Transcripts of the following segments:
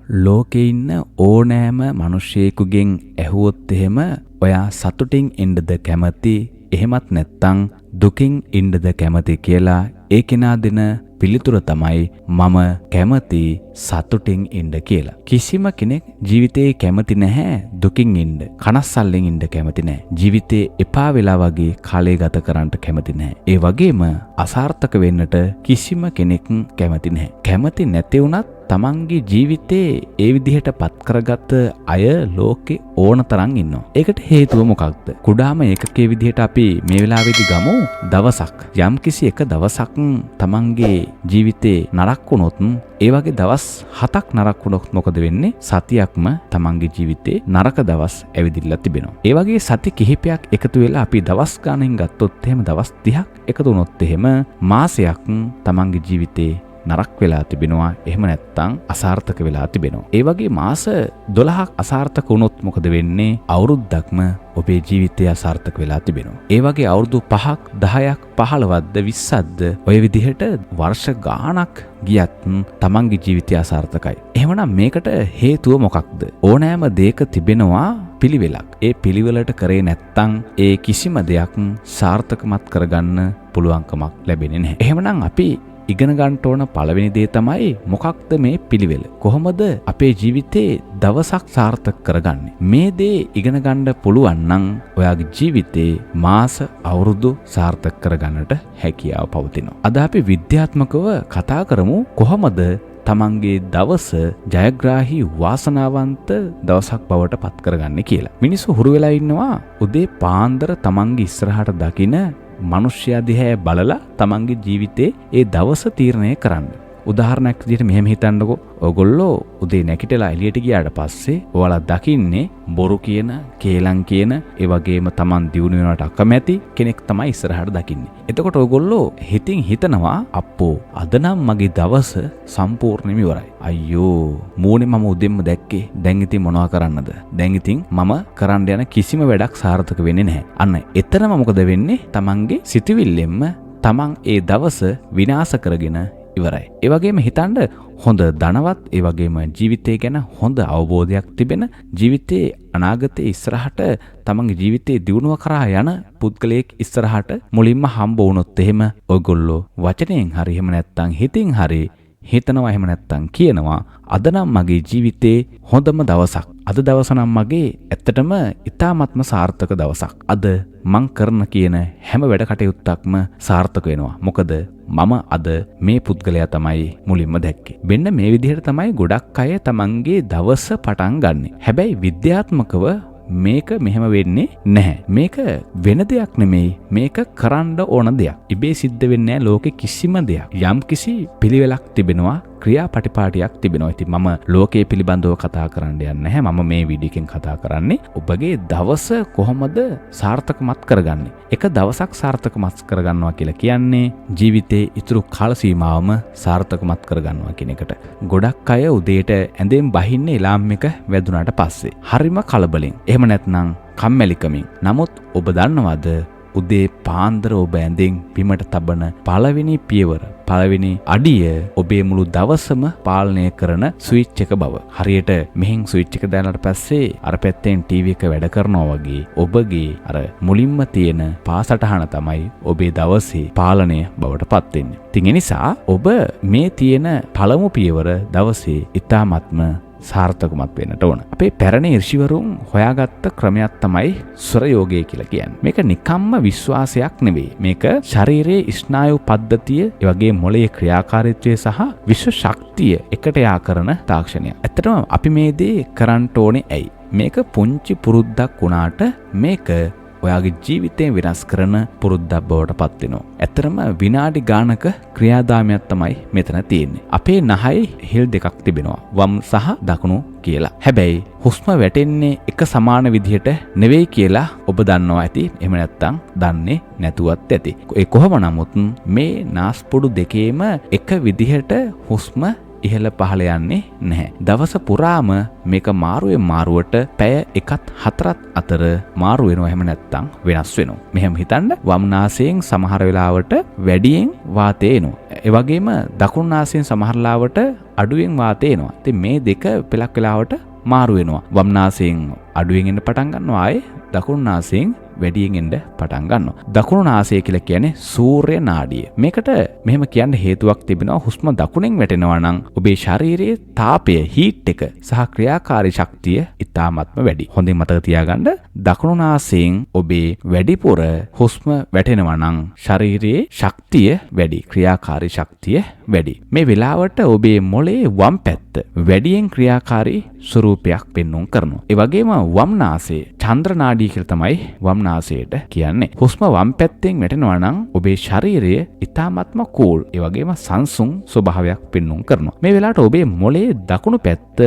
ලෝකේ ඉන්න ඕනෑම මිනිසෙකුගෙන් ඇහුවොත් එහෙම ඔයා සතුටින් ඉන්නද කැමති එහෙමත් නැත්නම් දුකින් ඉන්නද කැමති කියලා ඒ කෙනා දෙන පිළිතුර තමයි මම කැමති සතුටින් ඉන්න කියලා. කිසිම කෙනෙක් ජීවිතේ කැමති නැහැ දුකින් ඉන්න. කනස්සල්ලෙන් ඉන්න කැමති නැහැ. ජීවිතේ එපා වෙලා වගේ කාලය ගත කරන්න කැමති නැහැ. ඒ වගේම අසාර්ථක වෙන්නට කිසිම කෙනෙක් කැමති නැහැ. කැමති නැති වුණත් තමන්ගේ ජීවිතේ ඒ විදිහට පත් කරගත්ත අය ලෝකේ ඕන තරම් ඉන්නවා. ඒකට හේතුව මොකක්ද? කුඩාම ඒකකයේ විදිහට අපි මේ වෙලාවේදී ගමු දවසක්. යම්කිසි එක දවසක් තමන්ගේ ජීවිතේ නරක වුණොත් ඒ වගේ දවස් 7ක් නරක වුණොත් මොකද වෙන්නේ? සතියක්ම තමන්ගේ ජීවිතේ නරක දවස් ඇවිදිලා තිබෙනවා. ඒ වගේ සති කිහිපයක් එකතු වෙලා අපි දවස් ගානෙන් ගත්තොත් එහෙම දවස් 30ක් එකතු වුණොත් එහෙම මාසයක් තමන්ගේ ජීවිතේ නරක වෙලා තිබෙනවා. එහෙම නැත්නම් අසාර්ථක වෙලා තිබෙනවා. ඒ වගේ මාස 12ක් අසාර්ථක වුණොත් මොකද වෙන්නේ? අවුරුද්දක්ම ඔබේ ජීවිතය අසාර්ථක වෙලා තිබෙනවා. ඒ වගේ අවුරුදු 5ක් 10ක් 15ක්ද 20ක්ද ඔය විදිහට වර්ෂ ගාණක් ගියත් තමන්ගේ ජීවිතය අසාර්ථකයි. එහෙමනම් මේකට හේතුව මොකක්ද? ඕනෑම දෙයක තිබෙනවා පිළිවෙලක්. ඒ පිළිවෙලට කරේ නැත්නම් ඒ කිසිම දෙයක් සාර්ථකමත් කරගන්න පුළුවන්කමක් ලැබෙන්නේ නැහැ. එහෙමනම් අපි ඉගෙන ගන්න ඕන පළවෙනි දේ තමයි මොකක්ද මේ පිළිවෙල? කොහොමද අපේ ජීවිතේ දවසක් සාර්ථක කරගන්නේ? මේ දේ ඉගෙන ගන්න පුළුවන් නම් ඔයාගේ ජීවිතේ මාස අවුරුදු සාර්ථක කරගන්නට හැකියාව පවතිනවා. අද අපි විද්‍යාත්මකව කතා කරමු කොහොමද තමන්ගේ දවස ජයග්‍රාහී වාසනාවන්ත දවසක් බවට පත් කරගන්නේ කියලා. මිනිස්සු හුරු වෙලා ඉන්නවා උදේ පාන්දර තමන්ගේ ඉස්සරහට දකින මනුෂ්‍යයා දිහා බලලා තමන්ගේ ජීවිතේ ඒ දවස තීරණය කරන්න. උදාහරණයක් විදිහට මෙහෙම හිතන්නකෝ. ඔයගොල්ලෝ උදේ නැගිටලා එළියට ගියාට පස්සේ ඔයාලා දකින්නේ බොරු කියන, කේලම් කියන, ඒ වගේම තමන් දියුණු වෙනවට අකමැති කෙනෙක් තමයි ඉස්සරහට දකින්නේ. එතකොට ඔයගොල්ලෝ හිතින් හිතනවා අප්පෝ අද නම් මගේ දවස සම්පූර්ණයෙන්ම ඉවරයි. අයියෝ මූණේ මම උදෙන්ම දැක්කේ. දැන් ඉතින් මොනවා කරන්නද? දැන් ඉතින් මම කරන්න යන කිසිම වැඩක් සාර්ථක වෙන්නේ නැහැ. අන්න එතනම මොකද වෙන්නේ? තමන්ගේ සිතවිල්ලෙන්ම තමන් ඒ දවස විනාශ කරගෙන ඉවරයි. ඒ වගේම හිතන්න හොඳ ධනවත්, ඒ වගේම ජීවිතය ගැන හොඳ අවබෝධයක් තිබෙන, ජීවිතේ අනාගතයේ ඉස්සරහට තමන්ගේ ජීවිතේ දියුණුව කරා යන පුද්ගලයෙක් ඉස්සරහට මුලින්ම හම්බ වුණොත් එහෙම ඔයගොල්ලෝ වචනයෙන් හරි එහෙම නැත්නම් හිතින් හරි හිතනවා එහෙම නැත්නම් කියනවා අද නම් මගේ ජීවිතේ හොඳම දවසක්. අද දවස නම් මගේ ඇත්තටම ඉතාමත්ම සාර්ථක දවසක්. අද මං කරන කියන හැම වැඩ කටයුත්තක්ම සාර්ථක වෙනවා. මොකද මම අද මේ පුද්ගලයා තමයි මුලින්ම දැක්කේ. මෙන්න මේ විදිහට තමයි ගොඩක් අය තමන්ගේ දවස පටන් ගන්නෙ. හැබැයි විද්‍යාත්මකව මේක මෙහෙම වෙන්නේ නැහැ. මේක වෙන දෙයක් නෙමෙයි. මේක කරන්න ඕන දෙයක්. ඉබේ සිද්ධ වෙන්නේ නැහැ ලෝකෙ කිසිම දෙයක්. යම්කිසි පිළිවෙලක් තිබෙනවා, ක්‍රියාපටිපාටියක් තිබෙනවා. ඉතින් මම ලෝකයේ පිළිබඳව කතා කරන්න යන්නේ නැහැ. මම මේ වීඩියෝ එකෙන් කතා කරන්නේ ඔබගේ දවස කොහොමද සාර්ථකමත් කරගන්නේ. එක දවසක් සාර්ථකමත් කරගන්නවා කියලා කියන්නේ ජීවිතේ ඉතුරු කාල සීමාවම සාර්ථකමත් කරගන්නවා කියන එකට. ගොඩක් අය උදේට ඇඳෙන් බහින්නේ එලාම් එක වැදුනාට පස්සේ. හරිම කලබලෙන්. එහෙම නැත්නම් කම්මැලිකමින්. නමුත් ඔබ දන්නවද උදේ පාන්දර ඔබ ඇඳෙන් බිමට තබන පළවෙනි පියවර, පළවෙනි අඩිය ඔබේ මුළු දවසම පාලනය කරන ස්විච් එක බව. හරියට මෙහෙන් ස්විච් එක දානට පස්සේ අර පැත්තෙන් ටීවී එක වැඩ කරනවා වගේ ඔබගේ අර මුලින්ම තියෙන පාසටහන තමයි ඔබේ දවසේ පාලනය බවට පත් වෙන්නේ. ඉතින් ඒ නිසා ඔබ මේ තියෙන පළමු පියවර දවසේ ඉතාමත්ම සාර්ථකමත් වෙන්නට ඕන. අපේ පැරණි ඍෂිවරුන් හොයාගත්ත ක්‍රමයක් තමයි ස්වර යෝගය කියලා කියන්නේ. මේක නිකම්ම විශ්වාසයක් නෙවෙයි. මේක ශරීරයේ ස්නායු පද්ධතිය, ඒ වගේ මොළයේ ක්‍රියාකාරීත්වය සහ විශ්ව ශක්තිය එකට යා කරන තාක්ෂණයක්. ඇත්තටම අපි මේ දේ කරන්න ඕනේ ඇයි? මේක පුංචි පුරුද්දක් වුණාට මේක ඔයාගේ ජීවිතේ වෙනස් කරන පුරුද්දක් බවට පත් වෙනවා. ඇත්තරම විනාඩි ගානක ක්‍රියාදාමයක් තමයි මෙතන තියෙන්නේ. අපේ නහයේ හිල් දෙකක් තිබෙනවා. වම් සහ දකුණු කියලා. හැබැයි හුස්ම වැටෙන්නේ එක සමාන විදිහට නෙවෙයි කියලා ඔබ දන්නවා ඇති. එහෙම නැත්නම් දන්නේ නැතුවත් ඇති. ඒ කොහොම නමුත් මේ නාස්පුඩු දෙකේම එක විදිහට හුස්ම ඉහළ පහළ යන්නේ නැහැ. දවස පුරාම මේක මාරුවෙන් මාරුවට පැය 1-4 අතර මාරු වෙනවා. එහෙම නැත්නම් වෙනස් වෙනවා. මෙහෙම හිතන්න වම් නාසයෙන් සමහර වෙලාවට වැඩියෙන් වාතය එනවා. ඒ වගේම දකුණු නාසයෙන් සමහර වෙලාවට අඩුවෙන් වාතය එනවා. ඉතින් මේ දෙක පෙලක් වෙලාවට මාරු වෙනවා. වම් නාසයෙන් අඩුවෙන් එන්න පටන් ගන්නවා. ආයේ දකුණු නාසයෙන් වැඩියෙන් එන්න පටන් ගන්නවා. දකුණු නාසය කියලා කියන්නේ සූර්ය නාඩිය. මේකට මෙහෙම කියන්න හේතුවක් තිබෙනවා. හුස්ම දකුණෙන් වැටෙනවා නම් ඔබේ ශරීරයේ තාපය හීට් එක සහ ක්‍රියාකාරී ශක්තිය ඉතාමත්ම වැඩි. හොඳින් මතක තියාගන්න දකුණු නාසයෙන් ඔබේ වැඩිපුර හුස්ම වැටෙනවා නම් ශරීරයේ ශක්තිය වැඩි, ක්‍රියාකාරී ශක්තිය වැඩි. මේ වෙලාවට ඔබේ මොළයේ වම් පැත්ත වැඩියෙන් ක්‍රියාකාරී ස්වරූපයක් පෙන්වුම් කරනවා. ඒ වගේම වම් නාසයේ චන්ද්‍ර නාඩිය කියලා තමයි වම් නාසයට කියන්නේ. හුස්ම වම් පැත්තෙන් වැටෙනවා නම් ඔබේ ශරීරය ඉතාමත්ම කූල්, ඒ වගේම සංසුන් ස්වභාවයක් පෙන්වුම් කරනවා. මේ වෙලාවට ඔබේ මොළයේ දකුණු පැත්ත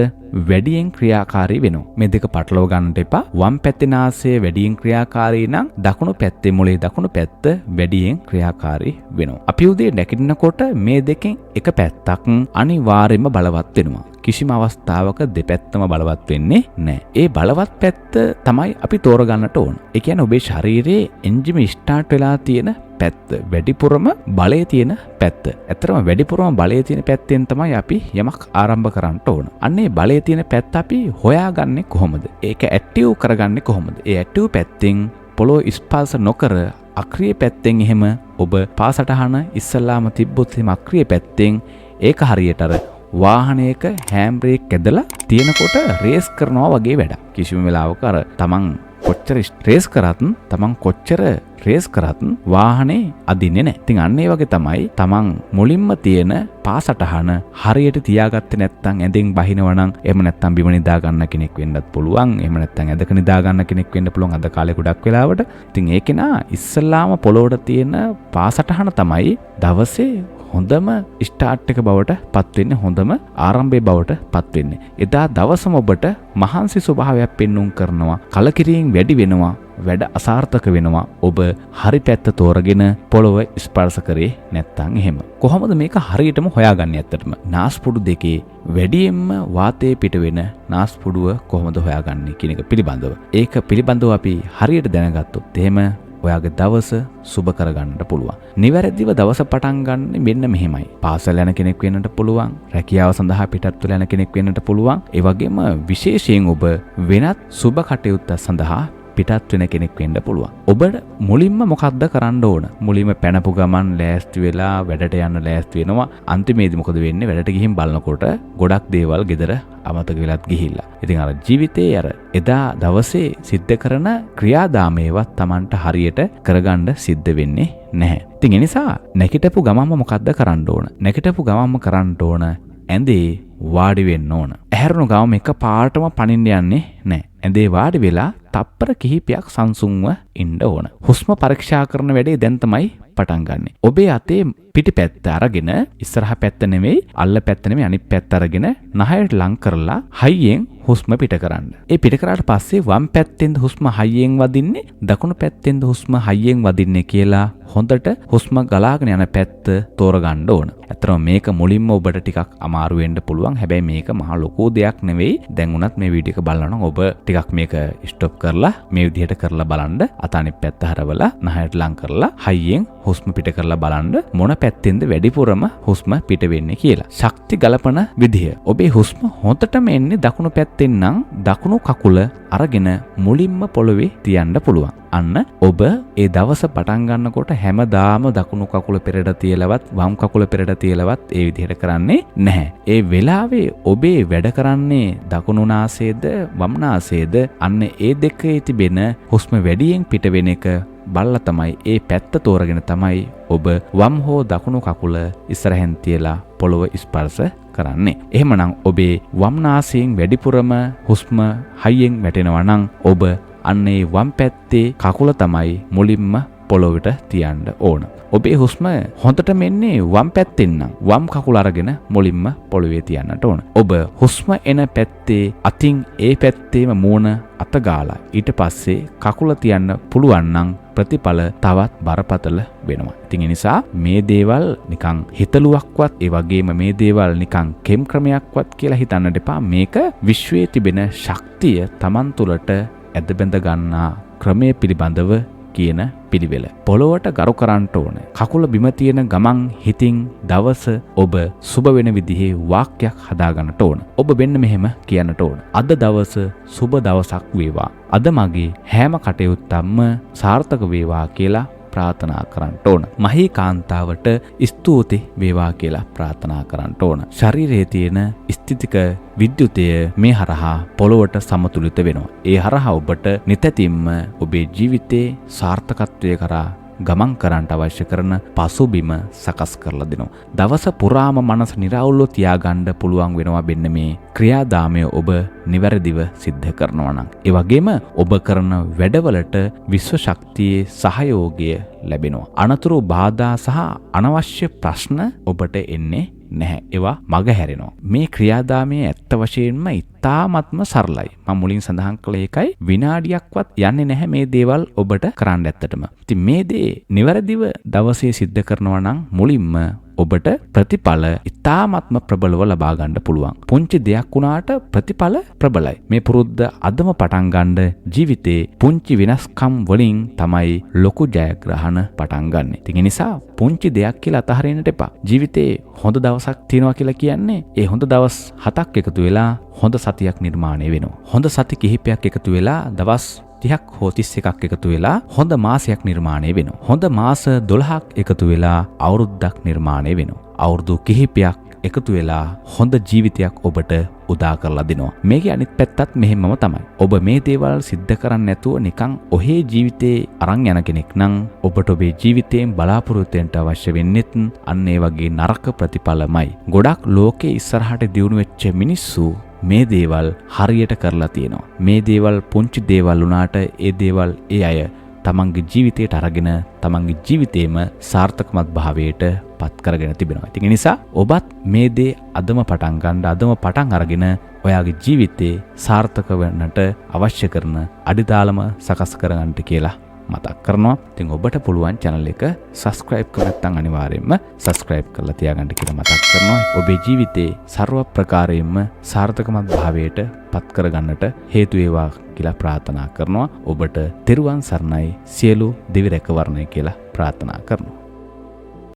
වැඩියෙන් ක්‍රියාකාරී වෙනවා. මේ දෙක පටලව ගන්නට එපා. වම් පැත්තේ නාසය වැඩියෙන් ක්‍රියාකාරී නම් දකුණු පැත්තේ මොළයේ දකුණු පැත්ත වැඩියෙන් ක්‍රියාකාරී වෙනවා. අපි උදේ නැගිටිනකොට මේ දෙකෙන් එක පැත්තක් අනිවාර්යයෙන්ම බලවත් වෙනවා. කිසිම අවස්ථාවක දෙපැත්තම බලවත් වෙන්නේ නැහැ. ඒ බලවත් පැත්ත තමයි අපි තෝරගන්නට ඕන. ඒ කියන්නේ ඔබේ ශරීරයේ එන්ජිම ස්ටාර්ට් වෙලා තියෙන පැත්ත, වැඩිපුරම බලය තියෙන පැත්ත. ඇත්තටම වැඩිපුරම බලය තියෙන පැත්තෙන් තමයි අපි යමක් ආරම්භ කරන්න ඕන. අන්නේ බලය තියෙන පැත්ත අපි හොයාගන්නේ කොහොමද? ඒක ඇක්ටිව් කරගන්නේ කොහොමද? ඒ ඇක්ටිව් පැත්තෙන් පොළොව ස්පර්ශ නොකර අක්‍රීය පැත්තෙන් එහෙම ඔබ පාසටහන ඉස්සල්ලාම තිබ්බොත් එහෙම අක්‍රීය පැත්තෙන් ඒක හරියට අර වාහනයක හෑම් බ්‍රේක් ඇදලා තියෙනකොට රේස් කරනවා වගේ වැඩක්. කිසිම වෙලාවක අර තමන් කොච්චර රේස් කරත් තමන් කොච්චර රේස් කරත් වාහනේ අදින්නේ නැහැ. ඉතින් අන්න ඒ වගේ තමයි තමන් මුලින්ම තියෙන පාසටහන හරියට තියාගත්තේ නැත්නම් ඇඳෙන් බහිනවා නම් එහෙම නැත්නම් බිම නිදා ගන්න කෙනෙක් වෙන්නත් පුළුවන්. එහෙම නැත්නම් ඇදක නිදා ගන්න කෙනෙක් වෙන්න පුළුවන් අද කාලේ ගොඩක් වෙලාවට. ඉතින් ඒකේ නා ඉස්සල්ලාම පොළොවට තියෙන පාසටහන තමයි දවසේ හොඳම ස්ටාර්ට් එක බවට පත් වෙන්නේ, හොඳම ආරම්භය බවට පත් වෙන්නේ. එදා දවසම ඔබට මහන්සි ස්වභාවයක් පෙන්වුම් කරනවා. කලකිරීම වැඩි වෙනවා, වැඩ අසාර්ථක වෙනවා. ඔබ හරි පැත්ත තෝරගෙන පොළොව ස්පර්ශ කරේ නැත්නම් එහෙම. කොහොමද මේක හරියටම හොයාගන්නේ? ඇත්තටම නාස්පුඩු දෙකේ වැඩියෙන්ම වාතය පිට වෙන නාස්පුඩුව කොහොමද හොයාගන්නේ කියන එක පිළිබඳව. ඒක පිළිබඳව අපි හරියට දැනගත්තොත් එහෙම ඔයාගේ දවස සුබ කරගන්නට පුළුවන්. නිවැරදිව දවස පටන් ගන්න මෙන්න මෙහෙමයි. පාසල යන කෙනෙක් වෙන්නට පුළුවන්, රැකියාව සඳහා පිටත් වෙලා යන කෙනෙක් වෙන්නට පුළුවන්. ඒ වගේම විශේෂයෙන් ඔබ වෙනත් සුබ කටයුත්ත සඳහා පිටත් වෙන කෙනෙක් වෙන්න පුළුවන්. ඔබට මුලින්ම මොකක්ද කරන්න ඕන? මුලින්ම පැනපු ගමන් ලෑස්ති වෙලා වැඩට යන්න ලෑස්ති වෙනවා. අන්තිමේදී මොකද වෙන්නේ? වැඩට ගිහින් බලනකොට ගොඩක් දේවල් ගෙදර අමතක වෙලත් ගිහිල්ලා. ඉතින් අර ජීවිතේ අර එදා දවසේ සිද්ධ කරන ක්‍රියාදාමයේවත් Tamanට හරියට කරගන්න සිද්ධ වෙන්නේ නැහැ. ඉතින් ඒ නිසා නැගිටපු ගමන්ම මොකද්ද කරන්න ඕන? නැගිටපු ගමන්ම කරන්න ඕන ඇඳේ වාඩි වෙන්න ඕන. ඇහැරුණු ගමන් එක පාටම පනින්න යන්නේ නැහැ. ඇඳේ වාඩි වෙලා තප්පර කිහිපයක් සංසුන්ව ඉන්න ඕන. හුස්ම පරීක්ෂා කරන වැඩේ දැන් තමයි පටන් ගන්නෙ. ඔබේ අතේ පිටිපැත්ත අරගෙන ඉස්සරහ පැත්ත නෙමෙයි, අල්ල පැත්ත නෙමෙයි, අනිත් පැත්ත අරගෙන නහයට ලං කරලා හයියෙන් හුස්ම පිට කරන්න. ඒ පිට කරාට පස්සේ වම් පැත්තෙන්ද හුස්ම හයියෙන් වදින්නේ, දකුණු පැත්තෙන්ද හුස්ම හයියෙන් වදින්නේ කියලා හොඳට හුස්ම ගලාගෙන යන පැත්ත තෝරගන්න ඕන. ඇත්තටම මේක මුලින්ම ඔබට ටිකක් අමාරු වෙන්න පුළුවන්. හැබැයි මේක මහා ලොකු දෙයක් නෙවෙයි. දැන් උනත් මේ වීඩියෝ එක බලනවා නම් ඔබ ටිකක් මේක ස්ටොප් කරලා මේ විදිහට කරලා බලන්න. අත අනිත් පැත්ත හරවලා නහයට ලං කරලා හයියෙන් හුස්ම පිට කරලා බලන්න මොන පැත්තෙන්ද වැඩිපුරම හුස්ම පිට වෙන්නේ කියලා. ශක්ති ගලපන විදිය. ඔබේ හුස්ම හොඳටම එන්නේ දකුණු පැත්තෙන් නම් දකුණු කකුල අරගෙන මුලින්ම පොළවේ තියන්න පුළුවන්. අන්න ඔබ ඒ දවස පටන් ගන්නකොට හැමදාම දකුණු කකුල පෙරට තියලවත් වම් කකුල පෙරට තියලවත් ඒ විදිහට කරන්නේ නැහැ. ඒ වෙලාවේ ඔබේ වැඩ කරන්නේ දකුණු නාසයේද වම් නාසයේද? අන්න ඒ දෙකේ තිබෙන හුස්ම වැඩියෙන් පිට වෙන එක බලලා තමයි ඒ පැත්ත තෝරගෙන තමයි ඔබ වම් හෝ දකුණු කකුල ඉස්සරහෙන් තියලා පොළොව ස්පර්ශ කරන්නේ. එහෙමනම් ඔබේ වම් නාසයෙන් වැඩිපුරම හුස්ම හයියෙන් වැටෙනවා නම් ඔබ අන්නේ වම් පැත්තේ කකුල තමයි මුලින්ම පොළොවට තියන්න ඕන. ඔබේ හුස්ම හොඳට මෙන්නේ වම් පැත්තෙන් නම් වම් කකුල අරගෙන මුලින්ම පොළොවේ තියන්නට ඕන. ඔබ හුස්ම එන පැත්තේ අතින් ඒ පැත්තේම මූණ අත ගාලා ඊට පස්සේ කකුල තියන්න පුළුවන් නම් ප්‍රතිඵල තවත් බරපතල වෙනවා. ඉතින් ඒ නිසා මේ දේවල් නිකන් හිතලුවක්වත් ඒ වගේම මේ දේවල් නිකන් කෙම් ක්‍රමයක්වත් කියලා හිතන්නට එපා. මේක විශ්වයේ තිබෙන ශක්තිය Taman තුලට ඇද බැඳ ගන්නා ක්‍රමයේ පිළිබඳව කියන පිළිවෙල. පොළොවට ගරු කරන්න ඕන. කකුල බිම තියෙන ගමන් හිතින් දවස ඔබ සුබ වෙන විදිහේ වාක්‍යයක් හදාගන්නට ඕන. ඔබ මෙන්න මෙහෙම කියන්නට ඕන. අද දවස සුබ දවසක් වේවා. අද මගේ හැම කටයුත්තක්ම සාර්ථක වේවා කියලා ප්‍රාර්ථනා කරන්න ඕන. මහී කාන්තාවට ස්තුති වේවා කියලා ප්‍රාර්ථනා කරන්න ඕන. ශරීරයේ තියෙන ස්ථිතික විද්‍යුතය මේ හරහා පොළොවට සමතුලිත වෙනවා. ඒ හරහා ඔබට නිතැතින්ම ඔබේ ජීවිතේ සාර්ථකත්වය කරා ගමන් කරන්නට අවශ්‍ය කරන පසුබිම සකස් කරලා දෙනවා. දවස පුරාම මනස නිරවුල්ව තියාගන්න පුළුවන් වෙනවා වෙන්න මේ ක්‍රියාදාමය ඔබ නිවැරදිව සිද්ධ කරනවා නම්. ඒ වගේම ඔබ කරන වැඩවලට විශ්ව ශක්තියේ සහයෝගය ලැබෙනවා. අනතුරු බාධා සහ අනවශ්‍ය ප්‍රශ්න ඔබට එන්නේ නැහැ. ඒවා මග හැරෙනවා. මේ ක්‍රියාදාමයේ ඇත්ත වශයෙන්ම ඉතාමත්ම සරලයි. මම මුලින් සඳහන් කළේ ඒකයි විනාඩියක්වත් යන්නේ නැහැ මේ දේවල් ඔබට කරන්න ඇත්තටම. ඉතින් මේ දේ නිවැරදිව දවසේ සිද්ධ කරනවා නම් මුලින්ම ඔබට ප්‍රතිඵල ඉතාමත්ම ප්‍රබලව ලබා ගන්න පුළුවන්. පුංචි දෙයක් වුණාට ප්‍රතිඵල ප්‍රබලයි. මේ පුරුද්ද අදම පටන් ගන්න ජීවිතේ පුංචි වෙනස්කම් වලින් තමයි ලොකු ජයග්‍රහණ පටන් ගන්න. ඉතින් ඒ නිසා පුංචි දෙයක් කියලා අතහරින්නට එපා. ජීවිතේ හොඳ දවසක් තියෙනවා කියලා කියන්නේ ඒ හොඳ දවස් 7ක් එකතු වෙලා හොඳ සතියක් නිර්මාණය වෙනවා. හොඳ සති කිහිපයක් එකතු වෙලා දවස් 30ක් හෝ 31ක් එකතු වෙලා හොඳ මාසයක් නිර්මාණය වෙනවා. හොඳ මාස 12ක් එකතු වෙලා අවුරුද්දක් නිර්මාණය වෙනවා. අවුරුදු කිහිපයක් එකතු වෙලා හොඳ ජීවිතයක් ඔබට උදා කරලා දෙනවා. මේකේ අනිත් පැත්තත් මෙහෙමම තමයි. ඔබ මේ දේවල් සිද්ධ කරන්නේ නැතුව නිකන් ඔහේ ජීවිතේ අරන් යන කෙනෙක් නම් ඔබට ඔබේ ජීවිතයෙන් බලාපොරොත්තු වෙන්න අවශ්‍ය වෙන්නේත් අන්න ඒ වගේ නරක ප්‍රතිඵලමයි. ගොඩක් ලෝකේ ඉස්සරහට දියුණු වෙච්ච මිනිස්සු මේ දේවල් හරියට කරලා තියෙනවා. මේ දේවල් පුංචි දේවල් වුණාට ඒ දේවල් ඒ අය තමන්ගේ ජීවිතයට අරගෙන තමන්ගේ ජීවිතේම සාර්ථකමත් භාවයට පත් කරගෙන තිබෙනවා. ඉතින් ඒ නිසා ඔබත් මේ දේ අදම පටන් ගන්න, අදම පටන් අරගෙන ඔයාගේ ජීවිතේ සාර්ථක වෙන්නට අවශ්‍ය කරන අඩිතාලම සකස් කරගන්නට කියලා මතක් කරනවා. ඉතින් ඔබට පුළුවන් channel එක subscribe කර නැත්නම් අනිවාර්යයෙන්ම subscribe කරලා තියාගන්න කියලා මතක් කරනවා. ඔබේ ජීවිතේ ਸਰව ප්‍රකාරයෙන්ම සාර්ථකමත් භාවයට පත් කරගන්නට හේතු වේවා කියලා ප්‍රාර්ථනා කරනවා. ඔබට තෙරුවන් සරණයි. සියලු දිවි රැකවරණය කියලා ප්‍රාර්ථනා කරනවා.